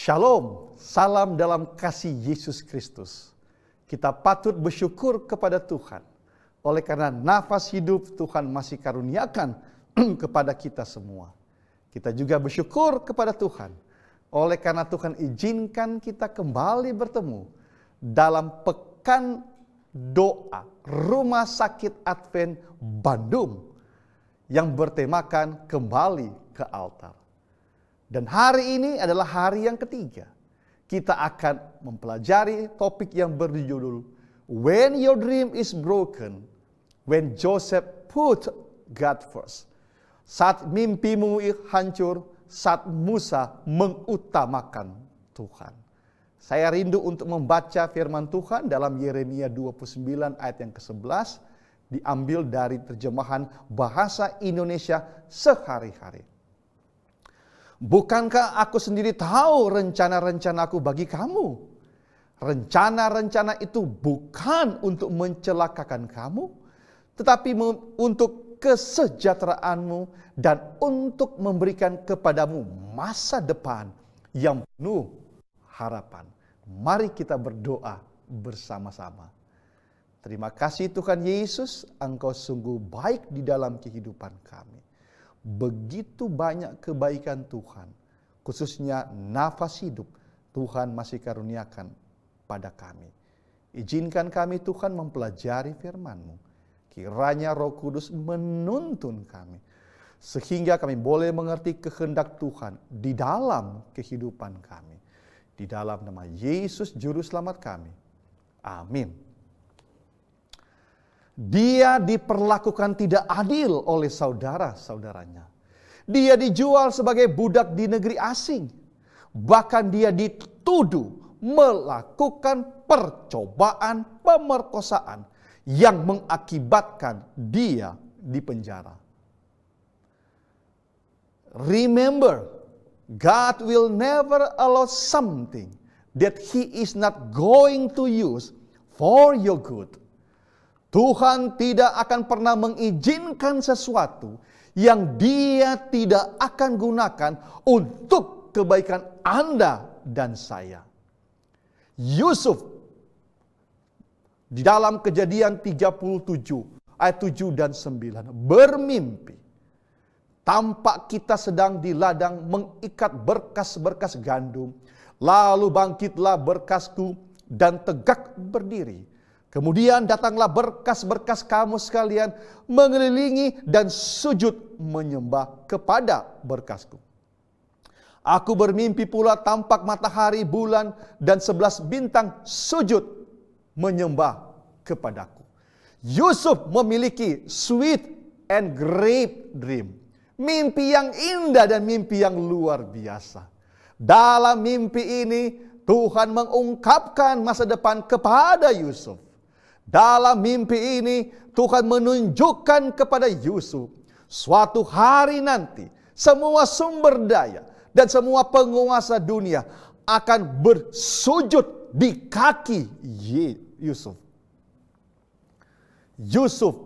Shalom, salam dalam kasih Yesus Kristus. Kita patut bersyukur kepada Tuhan. Oleh karena nafas hidup Tuhan masih karuniakan kepada kita semua. Kita juga bersyukur kepada Tuhan. Oleh karena Tuhan izinkan kita kembali bertemu dalam pekan doa Rumah Sakit Advent Bandung yang bertemakan kembali ke altar. Dan hari ini adalah hari yang ketiga. Kita akan mempelajari topik yang berjudul When Your Dream is Broken, When Joseph Put God First. Saat mimpimu hancur, saat Musa mengutamakan Tuhan. Saya rindu untuk membaca firman Tuhan dalam Yeremia 29 ayat yang ke-11. Diambil dari terjemahan bahasa Indonesia sehari-hari. Bukankah aku sendiri tahu rencana-rencanaku bagi kamu? Rencana-rencana itu bukan untuk mencelakakan kamu, tetapi untuk kesejahteraanmu dan untuk memberikan kepadamu masa depan yang penuh harapan. Mari kita berdoa bersama-sama. Terima kasih Tuhan Yesus, Engkau sungguh baik di dalam kehidupan kami. Begitu banyak kebaikan Tuhan, khususnya nafas hidup Tuhan masih karuniakan pada kami. Izinkan kami Tuhan mempelajari firman-Mu. Kiranya Roh Kudus menuntun kami, sehingga kami boleh mengerti kehendak Tuhan di dalam kehidupan kami. Di dalam nama Yesus Juru Selamat kami. Amin. Dia diperlakukan tidak adil oleh saudara-saudaranya. Dia dijual sebagai budak di negeri asing. Bahkan dia dituduh melakukan percobaan pemerkosaan yang mengakibatkan dia di penjara. Remember, God will never allow something that He is not going to use for your good. Tuhan tidak akan pernah mengizinkan sesuatu yang Dia tidak akan gunakan untuk kebaikan Anda dan saya. Yusuf di dalam Kejadian 37 ayat 7 dan 9 bermimpi. Tampak kita sedang di ladang mengikat berkas-berkas gandum. Lalu bangkitlah berkasku dan tegak berdiri. Kemudian datanglah berkas-berkas kamu sekalian mengelilingi dan sujud menyembah kepada berkasku. Aku bermimpi pula tampak matahari, bulan, dan 11 bintang sujud menyembah kepadaku. Yusuf memiliki sweet and great dream. Mimpi yang indah dan mimpi yang luar biasa. Dalam mimpi ini Tuhan mengungkapkan masa depan kepada Yusuf. Dalam mimpi ini Tuhan menunjukkan kepada Yusuf suatu hari nanti semua sumber daya dan semua penguasa dunia akan bersujud di kaki Yusuf. Yusuf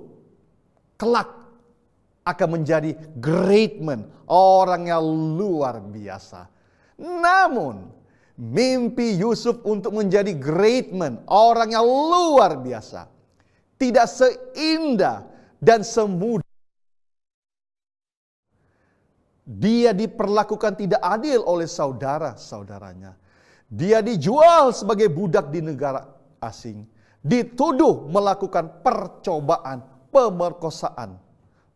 kelak akan menjadi great man, orang yang luar biasa. Namun mimpi Yusuf untuk menjadi great man, orang yang luar biasa, tidak seindah dan semudah. Dia diperlakukan tidak adil oleh saudara-saudaranya. Dia dijual sebagai budak di negara asing. Dituduh melakukan percobaan pemerkosaan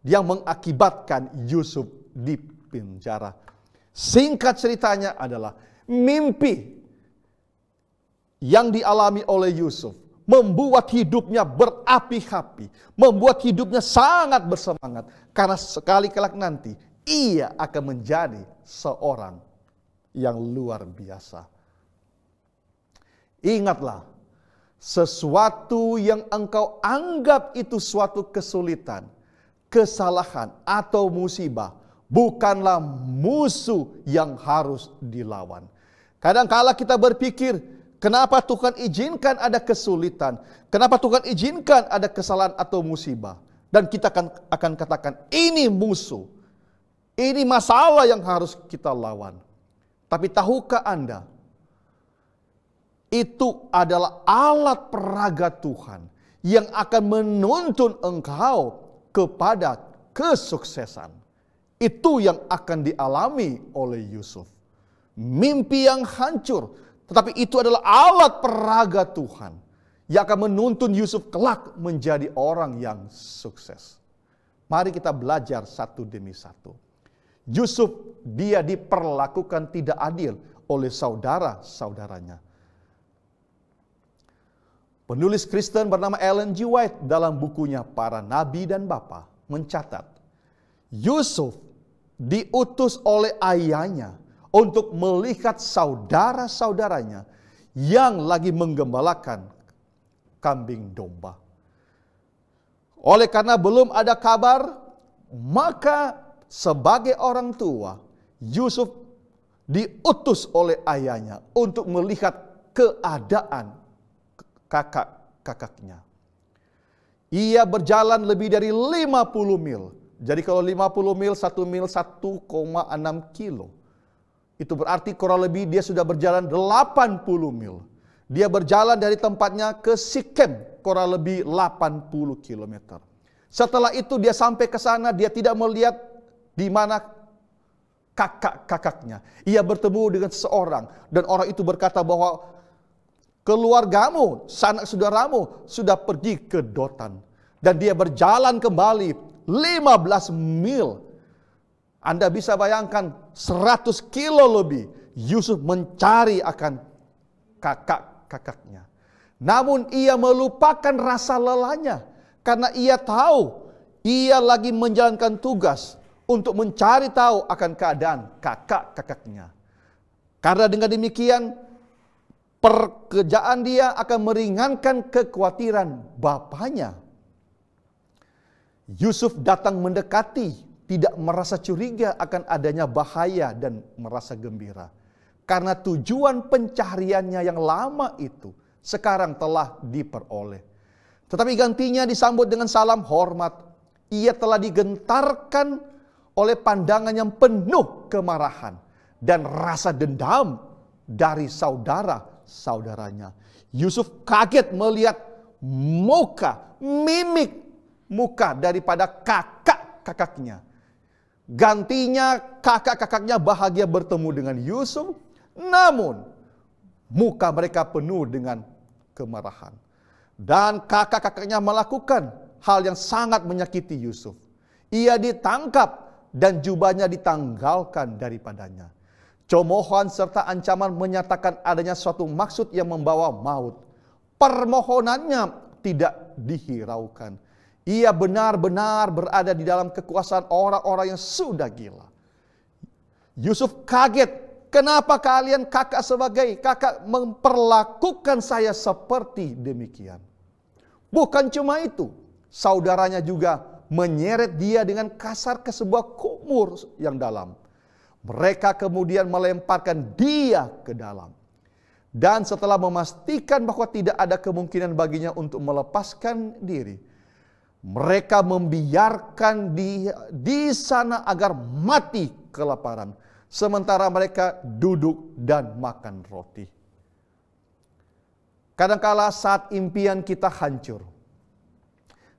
yang mengakibatkan Yusuf di penjara. Singkat ceritanya adalah mimpi yang dialami oleh Yusuf membuat hidupnya berapi-api, membuat hidupnya sangat bersemangat, karena sekali kelak nanti ia akan menjadi seorang yang luar biasa. Ingatlah, sesuatu yang engkau anggap itu suatu kesulitan, kesalahan atau musibah bukanlah musuh yang harus dilawan. Kadang-kala kita berpikir, kenapa Tuhan izinkan ada kesulitan? Kenapa Tuhan izinkan ada kesalahan atau musibah? Dan kita akan katakan, ini musuh. Ini masalah yang harus kita lawan. Tapi tahukah Anda itu adalah alat peraga Tuhan yang akan menuntun engkau kepada kesuksesan. Itu yang akan dialami oleh Yusuf. Mimpi yang hancur, tetapi itu adalah alat peraga Tuhan yang akan menuntun Yusuf kelak menjadi orang yang sukses. Mari kita belajar satu demi satu. Yusuf, dia diperlakukan tidak adil oleh saudara-saudaranya. Penulis Kristen bernama Ellen G. White dalam bukunya Para Nabi dan Bapa mencatat, Yusuf diutus oleh ayahnya untuk melihat saudara-saudaranya yang lagi menggembalakan kambing domba. Oleh karena belum ada kabar, maka sebagai orang tua, Yusuf diutus oleh ayahnya untuk melihat keadaan kakak-kakaknya. Ia berjalan lebih dari 50 mil. Jadi kalau 50 mil, 1 mil 1,6 kilo. Itu berarti kurang lebih dia sudah berjalan 80 mil. Dia berjalan dari tempatnya ke Sikem, kurang lebih 80 km. Setelah itu dia sampai ke sana, dia tidak melihat di mana kakak-kakaknya. Ia bertemu dengan seseorang dan orang itu berkata bahwa keluargamu, sanak saudaramu sudah pergi ke Dotan. Dan dia berjalan kembali 15 mil. Anda bisa bayangkan 100 kilo lebih Yusuf mencari akan kakak-kakaknya. Namun ia melupakan rasa lelahnya. Karena ia tahu ia lagi menjalankan tugas untuk mencari tahu akan keadaan kakak-kakaknya. Karena dengan demikian pekerjaan dia akan meringankan kekhawatiran bapaknya. Yusuf datang mendekati, tidak merasa curiga akan adanya bahaya dan merasa gembira. Karena tujuan pencariannya yang lama itu sekarang telah diperoleh. Tetapi gantinya disambut dengan salam hormat. Ia telah digentarkan oleh pandangan yang penuh kemarahan dan rasa dendam dari saudara-saudaranya. Yusuf kaget melihat mimik muka daripada kakak-kakaknya. Gantinya kakak-kakaknya bahagia bertemu dengan Yusuf, namun muka mereka penuh dengan kemarahan. Dan kakak-kakaknya melakukan hal yang sangat menyakiti Yusuf. Ia ditangkap dan jubahnya ditanggalkan daripadanya. Cemoohan serta ancaman menyatakan adanya suatu maksud yang membawa maut. Permohonannya tidak dihiraukan. Ia benar-benar berada di dalam kekuasaan orang-orang yang sudah gila. Yusuf kaget. Kenapa kalian kakak sebagai kakak memperlakukan saya seperti demikian? Bukan cuma itu. Saudaranya juga menyeret dia dengan kasar ke sebuah kumur yang dalam. Mereka kemudian melemparkan dia ke dalam. Dan setelah memastikan bahwa tidak ada kemungkinan baginya untuk melepaskan diri, mereka membiarkan dia di sana agar mati kelaparan. Sementara mereka duduk dan makan roti. Kadangkala saat impian kita hancur,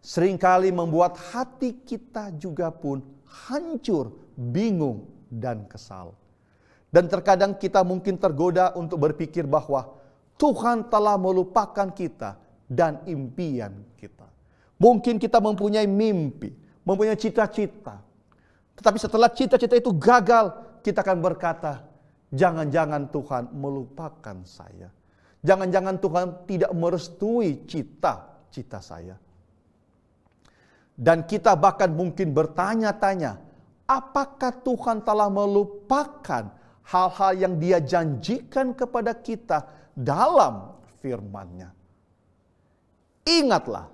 seringkali membuat hati kita juga pun hancur, bingung, dan kesal. Dan terkadang kita mungkin tergoda untuk berpikir bahwa Tuhan telah melupakan kita dan impian kita. Mungkin kita mempunyai mimpi, mempunyai cita-cita. Tetapi setelah cita-cita itu gagal, kita akan berkata, jangan-jangan Tuhan melupakan saya. Jangan-jangan Tuhan tidak merestui cita-cita saya. Dan kita bahkan mungkin bertanya-tanya, apakah Tuhan telah melupakan hal-hal yang Dia janjikan kepada kita dalam firman-Nya? Ingatlah,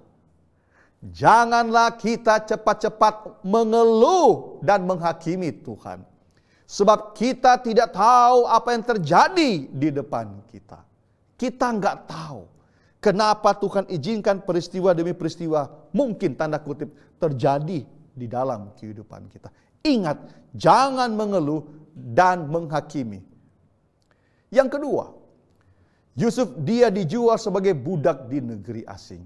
janganlah kita cepat-cepat mengeluh dan menghakimi Tuhan. Sebab kita tidak tahu apa yang terjadi di depan kita. Kita nggak tahu kenapa Tuhan izinkan peristiwa demi peristiwa, mungkin tanda kutip, terjadi di dalam kehidupan kita. Ingat, jangan mengeluh dan menghakimi. Yang kedua, Yusuf dia dijual sebagai budak di negeri asing.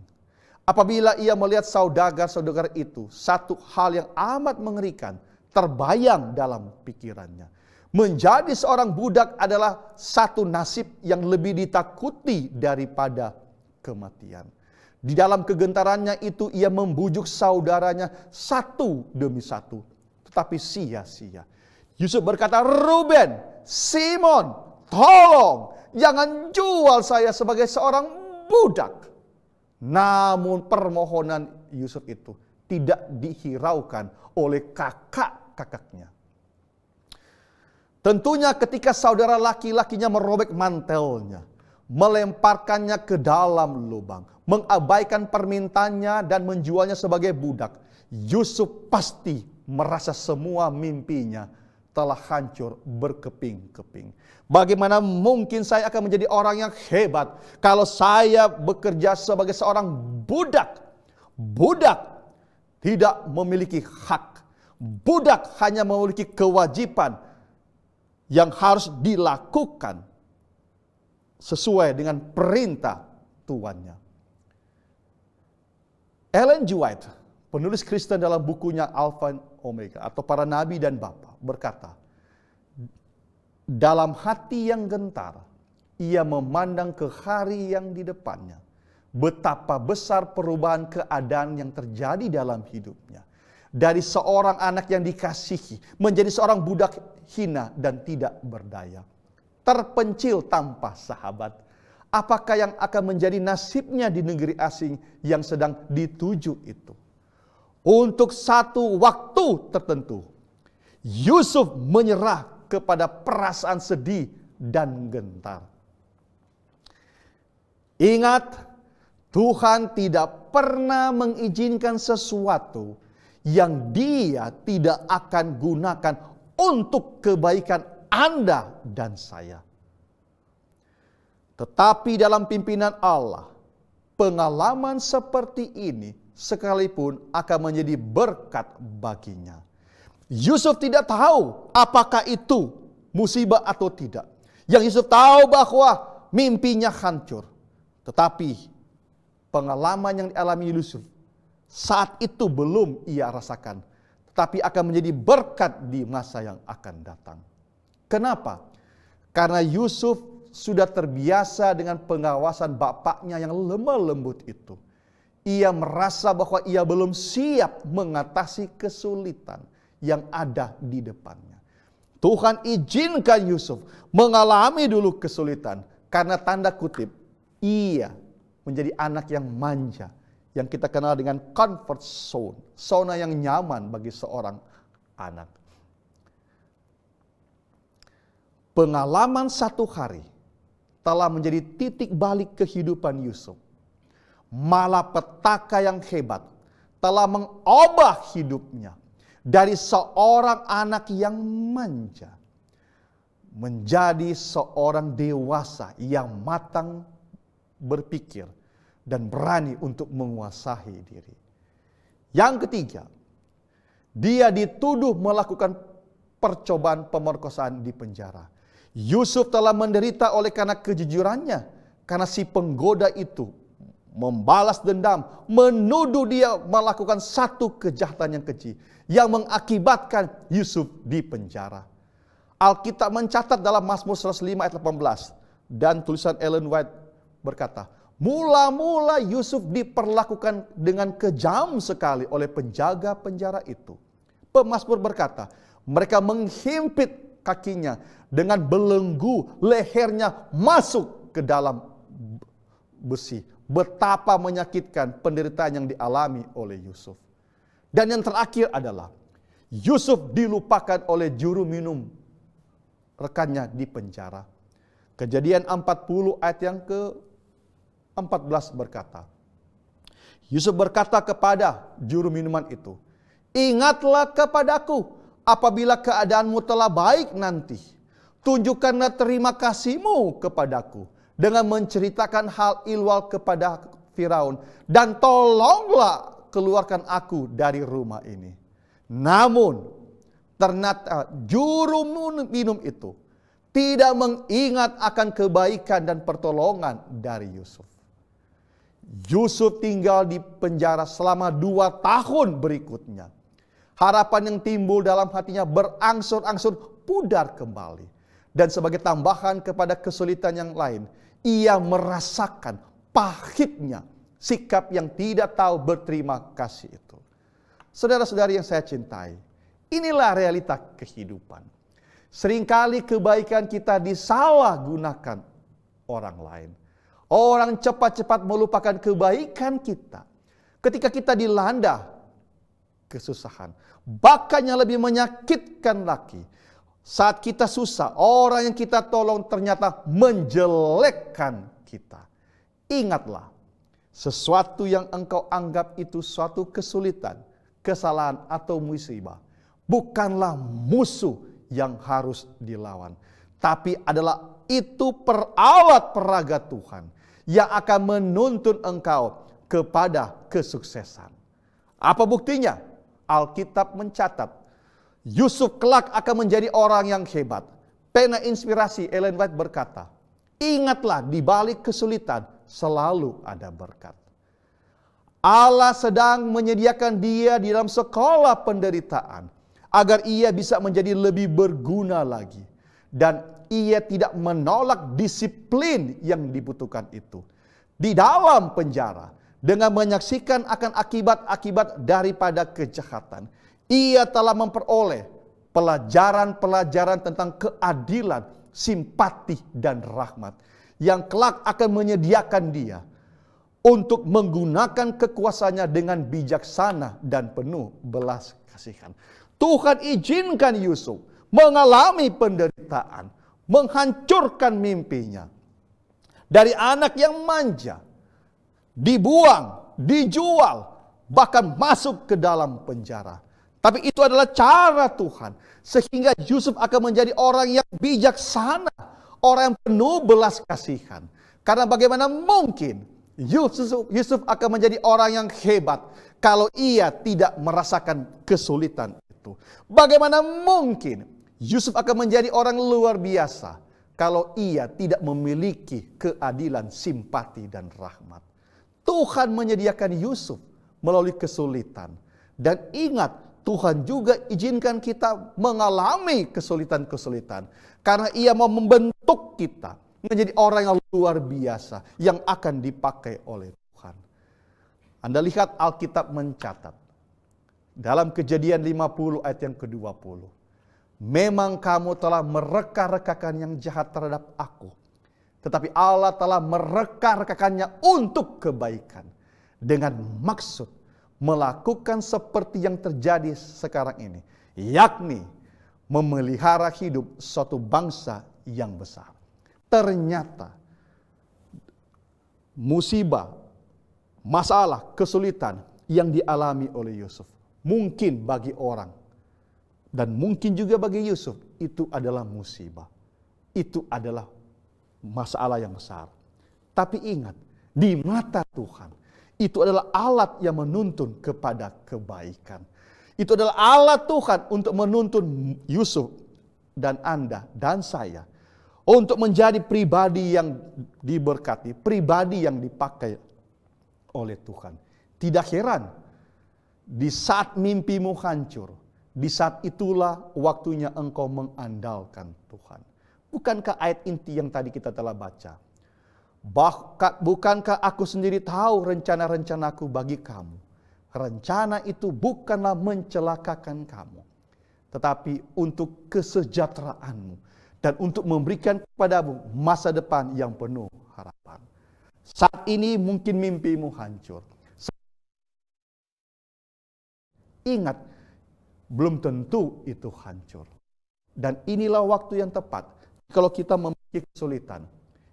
Apabila ia melihat saudagar-saudagar itu, satu hal yang amat mengerikan terbayang dalam pikirannya. Menjadi seorang budak adalah satu nasib yang lebih ditakuti daripada kematian. Di dalam kegentarannya itu ia membujuk saudaranya satu demi satu, tetapi sia-sia. Yusuf berkata, Ruben, Simon, tolong jangan jual saya sebagai seorang budak. Namun permohonan Yusuf itu tidak dihiraukan oleh kakak-kakaknya. Tentunya ketika saudara laki-lakinya merobek mantelnya, melemparkannya ke dalam lubang, mengabaikan permintaannya dan menjualnya sebagai budak, Yusuf pasti merasa semua mimpinya telah hancur berkeping-keping. Bagaimana mungkin saya akan menjadi orang yang hebat kalau saya bekerja sebagai seorang budak? Budak tidak memiliki hak. Budak hanya memiliki kewajiban yang harus dilakukan sesuai dengan perintah tuannya. Ellen G. White, penulis Kristen dalam bukunya Alpha and Omega atau Para Nabi dan Bapa, berkata, dalam hati yang gentar, ia memandang ke hari yang di depannya. Betapa besar perubahan keadaan yang terjadi dalam hidupnya. Dari seorang anak yang dikasihi, menjadi seorang budak hina dan tidak berdaya. Terpencil tanpa sahabat. Apakah yang akan menjadi nasibnya di negeri asing yang sedang dituju itu? Untuk satu waktu tertentu, Yusuf menyerah kepada perasaan sedih dan gentar. Ingat, Tuhan tidak pernah mengizinkan sesuatu yang Dia tidak akan gunakan untuk kebaikan Anda dan saya. Tetapi dalam pimpinan Allah, pengalaman seperti ini sekalipun akan menjadi berkat baginya. Yusuf tidak tahu apakah itu musibah atau tidak. Yang Yusuf tahu bahwa mimpinya hancur. Tetapi pengalaman yang dialami Yusuf saat itu belum ia rasakan. Tetapi akan menjadi berkat di masa yang akan datang. Kenapa? Karena Yusuf sudah terbiasa dengan pengawasan bapaknya yang lemah lembut itu. Ia merasa bahwa ia belum siap mengatasi kesulitan yang ada di depannya. Tuhan izinkan Yusuf mengalami dulu kesulitan karena tanda kutip ia menjadi anak yang manja, yang kita kenal dengan comfort zone, zona yang nyaman bagi seorang anak. Pengalaman satu hari telah menjadi titik balik kehidupan Yusuf. Malapetaka yang hebat telah mengubah hidupnya. Dari seorang anak yang manja menjadi seorang dewasa yang matang berpikir dan berani untuk menguasai diri. Yang ketiga, dia dituduh melakukan percobaan pemerkosaan di penjara. Yusuf telah menderita oleh karena kejujurannya, karena si penggoda itu membalas dendam, menuduh dia melakukan satu kejahatan yang keji yang mengakibatkan Yusuf di penjara. Alkitab mencatat dalam Mazmur 105 ayat 18 dan tulisan Ellen White berkata, mula-mula Yusuf diperlakukan dengan kejam sekali oleh penjaga penjara itu. Pemazmur berkata, mereka menghimpit kakinya dengan belenggu, lehernya masuk ke dalam besi. Betapa menyakitkan penderitaan yang dialami oleh Yusuf. Dan yang terakhir adalah Yusuf dilupakan oleh juru minum rekannya di penjara. Kejadian 40 ayat yang ke-14 berkata, Yusuf berkata kepada juru minuman itu, ingatlah kepadaku apabila keadaanmu telah baik nanti. Tunjukkanlah terima kasihmu kepadaku dengan menceritakan hal ihwal kepada Firaun, dan tolonglah keluarkan aku dari rumah ini. Namun ternyata juru minum itu tidak mengingat akan kebaikan dan pertolongan dari Yusuf. Yusuf tinggal di penjara selama 2 tahun berikutnya. Harapan yang timbul dalam hatinya berangsur-angsur pudar kembali. Dan sebagai tambahan kepada kesulitan yang lain, ia merasakan pahitnya sikap yang tidak tahu berterima kasih itu. Saudara-saudari yang saya cintai, inilah realita kehidupan. Seringkali kebaikan kita disalahgunakan orang lain. Orang cepat-cepat melupakan kebaikan kita ketika kita dilanda kesusahan. Bahkan yang lebih menyakitkan lagi, saat kita susah, orang yang kita tolong ternyata menjelekkan kita. Ingatlah, sesuatu yang engkau anggap itu suatu kesulitan, kesalahan atau musibah, bukanlah musuh yang harus dilawan. Tapi adalah itu peralat peraga Tuhan yang akan menuntun engkau kepada kesuksesan. Apa buktinya? Alkitab mencatat Yusuf kelak akan menjadi orang yang hebat. Pena inspirasi Ellen White berkata, ingatlah di balik kesulitan selalu ada berkat. Allah sedang menyediakan dia di dalam sekolah penderitaan agar ia bisa menjadi lebih berguna lagi. Dan ia tidak menolak disiplin yang dibutuhkan itu. Di dalam penjara, dengan menyaksikan akan akibat-akibat daripada kejahatan, ia telah memperoleh pelajaran-pelajaran tentang keadilan, simpati, dan rahmat yang kelak akan menyediakan dia untuk menggunakan kekuasaannya dengan bijaksana dan penuh belas kasihan. Tuhan izinkan Yusuf mengalami penderitaan, menghancurkan mimpinya. Dari anak yang manja, dibuang, dijual, bahkan masuk ke dalam penjara. Tapi itu adalah cara Tuhan. Sehingga Yusuf akan menjadi orang yang bijaksana. Orang yang penuh belas kasihan. Karena bagaimana mungkin Yusuf akan menjadi orang yang hebat kalau ia tidak merasakan kesulitan itu. Bagaimana mungkin Yusuf akan menjadi orang luar biasa kalau ia tidak memiliki keadilan, simpati, dan rahmat. Tuhan menyediakan Yusuf melalui kesulitan. Dan ingat, Tuhan juga izinkan kita mengalami kesulitan-kesulitan. Karena ia mau membentuk kita menjadi orang yang luar biasa yang akan dipakai oleh Tuhan. Anda lihat Alkitab mencatat dalam Kejadian 50 ayat yang ke-20. Memang kamu telah mereka-rekakan yang jahat terhadap aku. Tetapi Allah telah mereka-rekakannya untuk kebaikan. Dengan maksud melakukan seperti yang terjadi sekarang ini. Yakni memelihara hidup suatu bangsa yang besar. Ternyata musibah, masalah, kesulitan yang dialami oleh Yusuf. Mungkin bagi orang dan mungkin juga bagi Yusuf itu adalah musibah. Itu adalah masalah yang besar. Tapi ingat, di mata Tuhan itu adalah alat yang menuntun kepada kebaikan. Itu adalah alat Tuhan untuk menuntun Yusuf dan Anda dan saya untuk menjadi pribadi yang diberkati, pribadi yang dipakai oleh Tuhan. Tidak heran di saat mimpimu hancur, di saat itulah waktunya engkau mengandalkan Tuhan. Bukankah ayat inti yang tadi kita telah baca? Bukankah aku sendiri tahu rencana-rencanaku bagi kamu? Rencana itu bukanlah mencelakakan kamu, tetapi untuk kesejahteraanmu dan untuk memberikan kepadamu masa depan yang penuh harapan. Saat ini mungkin mimpimu hancur. Ingat, belum tentu itu hancur. Dan inilah waktu yang tepat kalau kita memiliki kesulitan.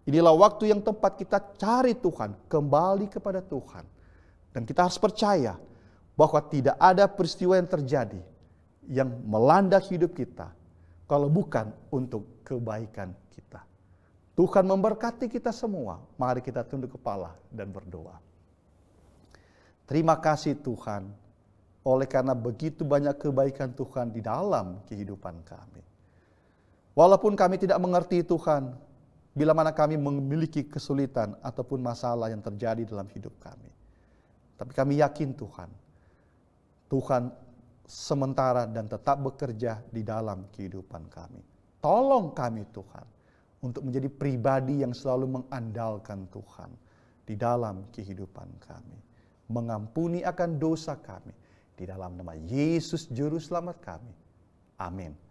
Inilah waktu yang tepat kita cari Tuhan, kembali kepada Tuhan. Dan kita harus percaya bahwa tidak ada peristiwa yang terjadi yang melanda hidup kita kalau bukan untuk kebaikan kita. Tuhan memberkati kita semua. Mari kita tunduk kepala dan berdoa. Terima kasih Tuhan, oleh karena begitu banyak kebaikan Tuhan di dalam kehidupan kami. Walaupun kami tidak mengerti Tuhan, bila mana kami memiliki kesulitan ataupun masalah yang terjadi dalam hidup kami. Tapi kami yakin Tuhan sementara dan tetap bekerja di dalam kehidupan kami. Tolong kami Tuhan, untuk menjadi pribadi yang selalu mengandalkan Tuhan di dalam kehidupan kami. Mengampuni akan dosa kami. Di dalam nama Yesus Juru Selamat kami. Amin.